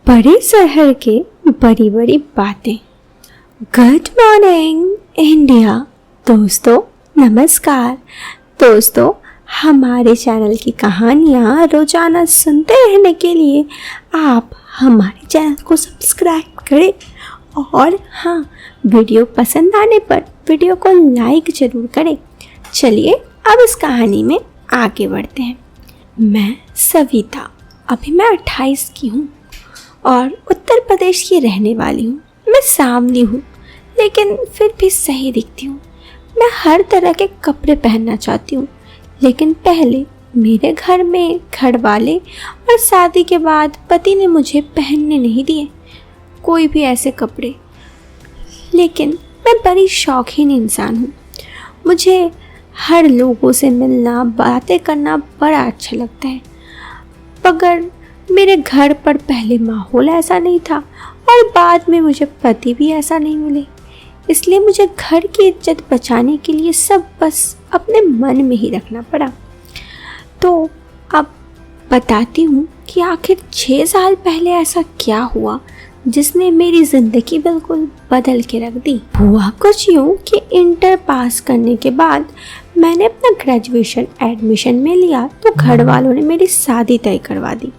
बड़े शहर के बड़ी बड़ी बातें। Good morning India. दोस्तों नमस्कार। दोस्तों हमारे चैनल की कहानियाँ रोजाना सुनते रहने के लिए आप हमारे चैनल को सब्सक्राइब करें और हाँ, वीडियो पसंद आने पर वीडियो को लाइक ज़रूर करें। चलिए अब इस कहानी में आगे बढ़ते हैं। मैं सविता, अभी मैं 28 की हूँ और उत्तर प्रदेश की रहने वाली हूँ। मैं सांवली हूँ लेकिन फिर भी सही दिखती हूँ। मैं हर तरह के कपड़े पहनना चाहती हूँ, लेकिन पहले मेरे घर में घर वाले और शादी के बाद पति ने मुझे पहनने नहीं दिए कोई भी ऐसे कपड़े। लेकिन मैं बड़ी शौकीन इंसान हूँ। मुझे हर लोगों से मिलना, बातें करना बड़ा अच्छा लगता है। मगर मेरे घर पर पहले माहौल ऐसा नहीं था और बाद में मुझे पति भी ऐसा नहीं मिले, इसलिए मुझे घर की इज्जत बचाने के लिए सब बस अपने मन में ही रखना पड़ा। तो अब बताती हूँ कि आखिर 6 साल पहले ऐसा क्या हुआ जिसने मेरी ज़िंदगी बिल्कुल बदल के रख दी। हुआ कुछ यूँ कि इंटर पास करने के बाद मैंने अपना ग्रेजुएशन एडमिशन में लिया तो घर वालों ने मेरी शादी तय करवा दी।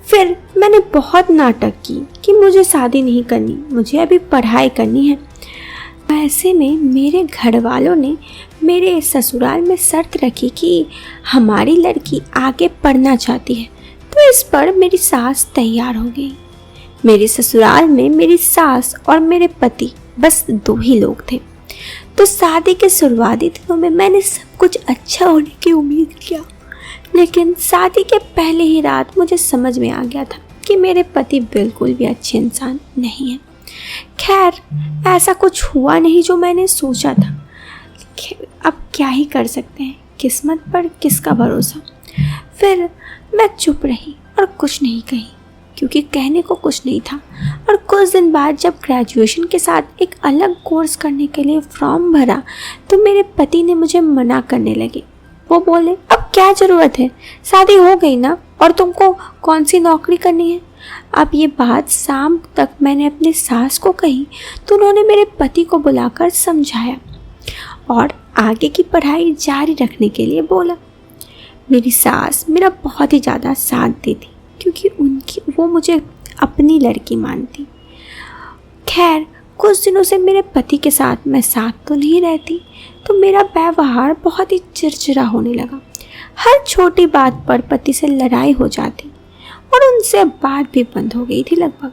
फिर मैंने बहुत नाटक की कि मुझे शादी नहीं करनी, मुझे अभी पढ़ाई करनी है। ऐसे में मेरे घर वालों ने मेरे ससुराल में शर्त रखी कि हमारी लड़की आगे पढ़ना चाहती है, तो इस पर मेरी सास तैयार हो गई। मेरे ससुराल में मेरी सास और मेरे पति बस 2 ही लोग थे, तो शादी के शुरुआती दिनों में मैंने सब कुछ अच्छा होने की उम्मीद किया। लेकिन शादी के पहले ही रात मुझे समझ में आ गया था कि मेरे पति बिल्कुल भी अच्छे इंसान नहीं हैं। खैर ऐसा कुछ हुआ नहीं जो मैंने सोचा था। अब क्या ही कर सकते हैं, किस्मत पर किसका भरोसा। फिर मैं चुप रही और कुछ नहीं कही, क्योंकि कहने को कुछ नहीं था। और कुछ दिन बाद जब ग्रेजुएशन के साथ एक अलग कोर्स करने के लिए फॉर्म भरा तो मेरे पति ने मुझे मना करने लगे। वो बोले, अब क्या ज़रूरत है, शादी हो गई ना, और तुमको कौन सी नौकरी करनी है। अब ये बात शाम तक मैंने अपनी सास को कही तो उन्होंने मेरे पति को बुलाकर समझाया और आगे की पढ़ाई जारी रखने के लिए बोला। मेरी सास मेरा बहुत ही ज़्यादा साथ देती क्योंकि वो मुझे अपनी लड़की मानती। खैर कुछ दिनों से मेरे पति के साथ मैं साथ तो नहीं रहती, तो मेरा व्यवहार बहुत ही चिड़चिड़ा होने लगा। हर छोटी बात पर पति से लड़ाई हो जाती और उनसे बात भी बंद हो गई थी लगभग।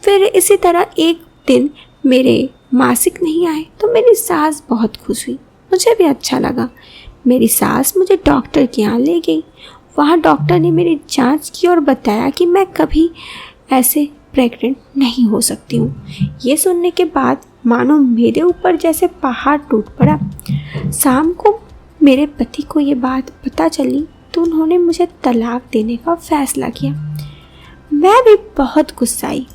फिर इसी तरह एक दिन मेरे मासिक नहीं आए तो मेरी सास बहुत खुश हुई, मुझे भी अच्छा लगा। मेरी सास मुझे डॉक्टर के यहाँ ले गई। वहाँ डॉक्टर ने मेरी जांच की और बताया कि मैं कभी ऐसे प्रेग्नेंट नहीं हो सकती हूँ। ये सुनने के बाद मानो मेरे ऊपर जैसे पहाड़ टूट पड़ा। शाम को मेरे पति को ये बात पता चली तो उन्होंने मुझे तलाक देने का फैसला किया। मैं भी बहुत गुस्साई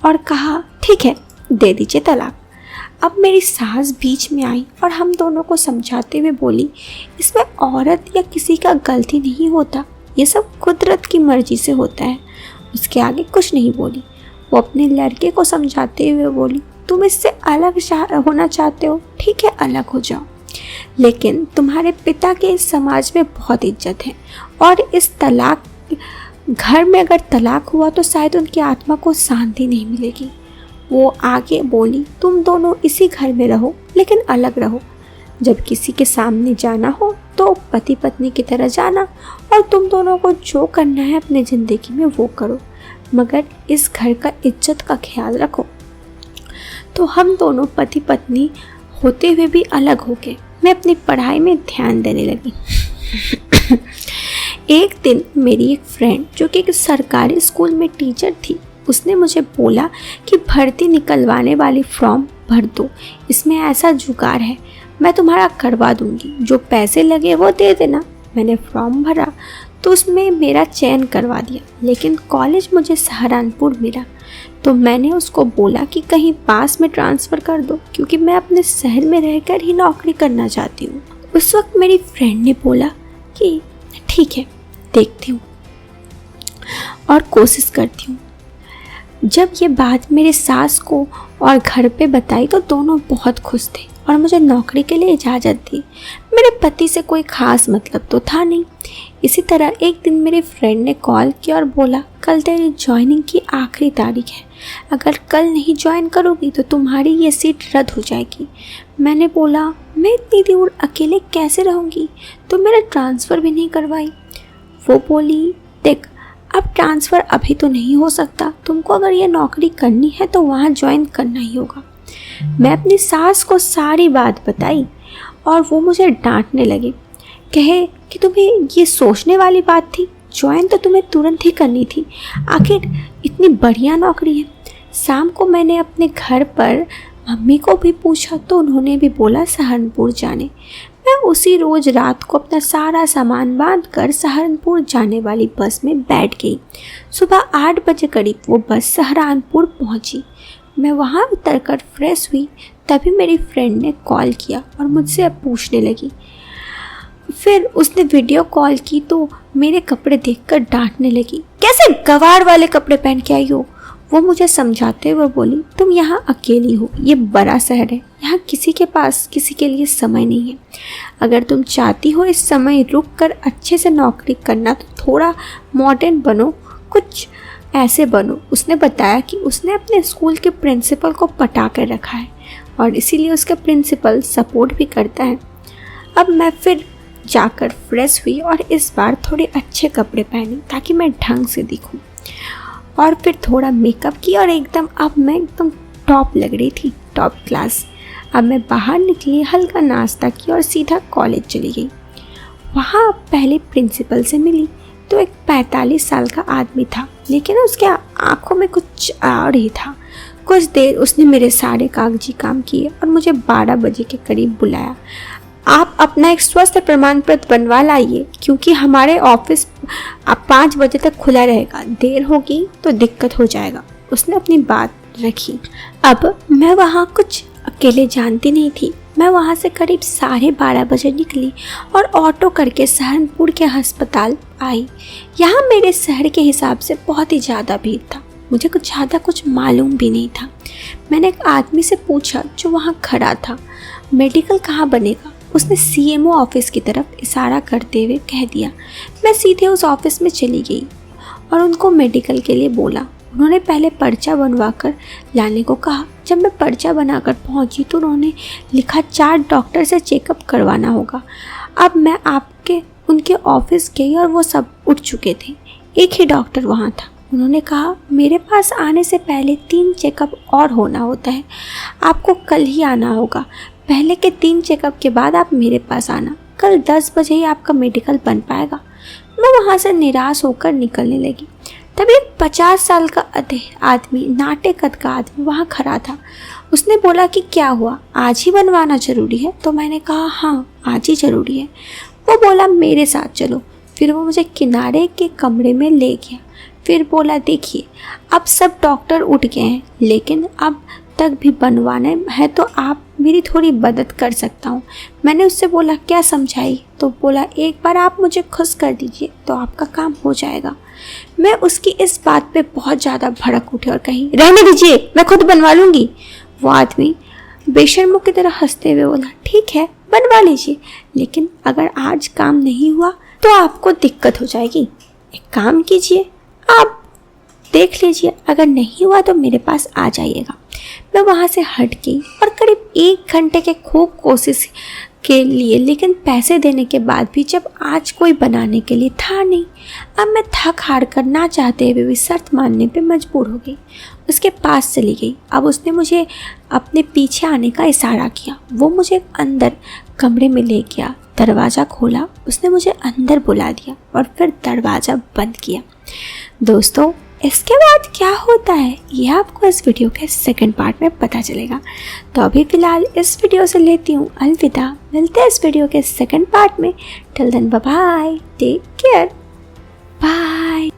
और कहा, ठीक है, दे दीजिए तलाक। अब मेरी सास बीच में आई और हम दोनों को समझाते हुए बोली, इसमें औरत या किसी का गलती नहीं होता, ये सब कुदरत की मर्जी से होता है। उसके आगे कुछ नहीं बोली। वो अपने लड़के को समझाते हुए बोली, तुम इससे अलग होना चाहते हो, ठीक है, अलग हो जाओ, लेकिन तुम्हारे पिता के इस समाज में बहुत इज्जत है और इस तलाक घर में अगर तलाक हुआ तो शायद उनकी आत्मा को शांति नहीं मिलेगी। वो आगे बोली, तुम दोनों इसी घर में रहो लेकिन अलग रहो। जब किसी के सामने जाना हो तो पति पत्नी की तरह जाना और तुम दोनों को जो करना है अपनी ज़िंदगी में वो करो, मगर इस घर का इज्जत का ख्याल रखो। तो हम दोनों पति पत्नी होते हुए भी अलग हो गए। मैं अपनी पढ़ाई में ध्यान देने लगी। एक दिन मेरी एक फ्रेंड जो कि एक सरकारी स्कूल में टीचर थी, उसने मुझे बोला कि भर्ती निकलवाने वाली फॉर्म भर दो, इसमें ऐसा जुगाड़ है, मैं तुम्हारा करवा दूंगी, जो पैसे लगे वो दे देना। मैंने फॉर्म भरा तो उसमें मेरा चयन करवा दिया, लेकिन कॉलेज मुझे सहारनपुर मिला। तो मैंने उसको बोला कि कहीं पास में ट्रांसफ़र कर दो, क्योंकि मैं अपने शहर में रहकर ही नौकरी करना चाहती हूँ। उस वक्त मेरी फ्रेंड ने बोला कि ठीक है, देखती हूँ और कोशिश करती हूँ। जब ये बात मेरे सास को और घर पे बताई तो दोनों बहुत खुश थे और मुझे नौकरी के लिए इजाज़त दी। मेरे पति से कोई ख़ास मतलब तो था नहीं। इसी तरह एक दिन मेरे फ्रेंड ने कॉल किया और बोला, कल तेरी ज्वाइनिंग की आखिरी तारीख है, अगर कल नहीं ज्वाइन करोगी तो तुम्हारी ये सीट रद्द हो जाएगी। मैंने बोला, मैं इतनी दूर अकेले कैसे रहूँगी, तो मेरा ट्रांसफ़र भी नहीं करवाई। वो बोली, देख अब ट्रांसफ़र अभी तो नहीं हो सकता, तुमको अगर ये नौकरी करनी है तो वहाँ ज्वाइन करना ही होगा। मैं अपनी सास को सारी बात बताई और वो मुझे डांटने लगे, कहे कि तुम्हें ये सोचने वाली बात थी, ज्वाइन तो तुम्हें तुरंत ही करनी थी, आखिर इतनी बढ़िया नौकरी है। शाम को मैंने अपने घर पर मम्मी को भी पूछा तो उन्होंने भी बोला सहारनपुर जाने। मैं उसी रोज़ रात को अपना सारा सामान बांध कर सहारनपुर जाने वाली बस में बैठ गई। सुबह 8 बजे करीब वो बस सहारनपुर पहुंची। मैं वहां उतरकर फ्रेश हुई, तभी मेरी फ्रेंड ने कॉल किया और मुझसे अब पूछने लगी। फिर उसने वीडियो कॉल की तो मेरे कपड़े देखकर डांटने लगी, कैसे गवार वाले कपड़े पहन के आई हो। वो मुझे समझाते हुए बोली, तुम यहाँ अकेली हो, ये बड़ा शहर है, यहाँ किसी के पास किसी के लिए समय नहीं है। अगर तुम चाहती हो इस समय रुक कर अच्छे से नौकरी करना तो थोड़ा मॉडर्न बनो, कुछ ऐसे बनो। उसने बताया कि उसने अपने स्कूल के प्रिंसिपल को पटा कर रखा है और इसीलिए उसका प्रिंसिपल सपोर्ट भी करता है। अब मैं फिर जाकर फ्रेश हुई और इस बार थोड़े अच्छे कपड़े पहने ताकि मैं ढंग से दिखूं, और फिर थोड़ा मेकअप किया और अब मैं एकदम टॉप लग रही थी, टॉप क्लास। अब मैं बाहर निकली, हल्का नाश्ता किया और सीधा कॉलेज चली गई। वहाँ पहले प्रिंसिपल से मिली तो एक 45 साल का आदमी था, लेकिन उसके आंखों में कुछ और ही था। कुछ देर उसने मेरे सारे कागजी काम किए और मुझे 12 बजे के करीब बुलाया। आप अपना एक स्वास्थ्य प्रमाण पत्र बनवा लाइए, क्योंकि हमारे ऑफिस अब 5 बजे तक खुला रहेगा, देर होगी तो दिक्कत हो जाएगा। उसने अपनी बात रखी। अब मैं वहाँ कुछ अकेले जानती नहीं थी। मैं वहाँ से करीब 12:30 बजे निकली और ऑटो करके सहारनपुर के अस्पताल आई। यहाँ मेरे शहर के हिसाब से बहुत ही ज़्यादा भीड़ था, मुझे कुछ मालूम भी नहीं था। मैंने एक आदमी से पूछा जो वहाँ खड़ा था, मेडिकल कहाँ बनेगा। उसने सीएमओ ऑफिस की तरफ इशारा करते हुए कह दिया। मैं सीधे उस ऑफिस में चली गई और उनको मेडिकल के लिए बोला। उन्होंने पहले पर्चा बनवा कर लाने को कहा। जब मैं पर्चा बनाकर पहुंची तो उन्होंने लिखा 4 डॉक्टर से चेकअप करवाना होगा। अब मैं उनके ऑफिस गई और वो सब उठ चुके थे। एक ही डॉक्टर वहाँ था। उन्होंने कहा, मेरे पास आने से पहले 3 चेकअप और होना होता है, आपको कल ही आना होगा। पहले के 3 चेकअप के बाद आप मेरे पास आना, कल 10 बजे ही आपका मेडिकल बन पाएगा। मैं वहाँ से निराश होकर निकलने लगी। तभी एक 50 साल का आदमी, नाटे कद का आदमी वहाँ खड़ा था। उसने बोला कि क्या हुआ, आज ही बनवाना ज़रूरी है? तो मैंने कहा हाँ, आज ही ज़रूरी है। वो बोला मेरे साथ चलो। फिर वो मुझे किनारे के कमरे में ले गया। फिर बोला, देखिए अब सब डॉक्टर उठ गए हैं, लेकिन अब तक भी बनवाना है तो आप मेरी थोड़ी मदद कर सकता हूँ। मैंने उससे बोला क्या समझाई? तो बोला एक बार आप मुझे खुश कर दीजिए तो आपका काम हो जाएगा। मैं उसकी इस बात पे बहुत ज़्यादा भड़क उठी और कही, रहने दीजिए, मैं खुद बनवा लूँगी। वो आदमी बेशर्मों की तरह हंसते हुए बोला, ठीक है बनवा लीजिए, लेकिन अगर आज काम नहीं हुआ तो आपको दिक्कत हो जाएगी। एक काम कीजिए, आप देख लीजिए, अगर नहीं हुआ तो मेरे पास आ जाइएगा। मैं वहाँ से हट गई और करीब 1 घंटे के खूब कोशिश के लिए, लेकिन पैसे देने के बाद भी जब आज कोई बनाने के लिए था नहीं, अब मैं थक हार कर ना चाहते हुए भी शर्त मानने पे मजबूर हो गई। उसके पास चली गई। अब उसने मुझे अपने पीछे आने का इशारा किया। वो मुझे अंदर कमरे में ले गया, दरवाज़ा खोला, उसने मुझे अंदर बुला दिया और फिर दरवाज़ा बंद किया। दोस्तों, इसके बाद क्या होता है ये आपको इस वीडियो के सेकंड पार्ट में पता चलेगा। तो अभी फ़िलहाल इस वीडियो से लेती हूँ अलविदा। मिलते हैं इस वीडियो के सेकंड पार्ट में। Till then bye bye, take care, bye.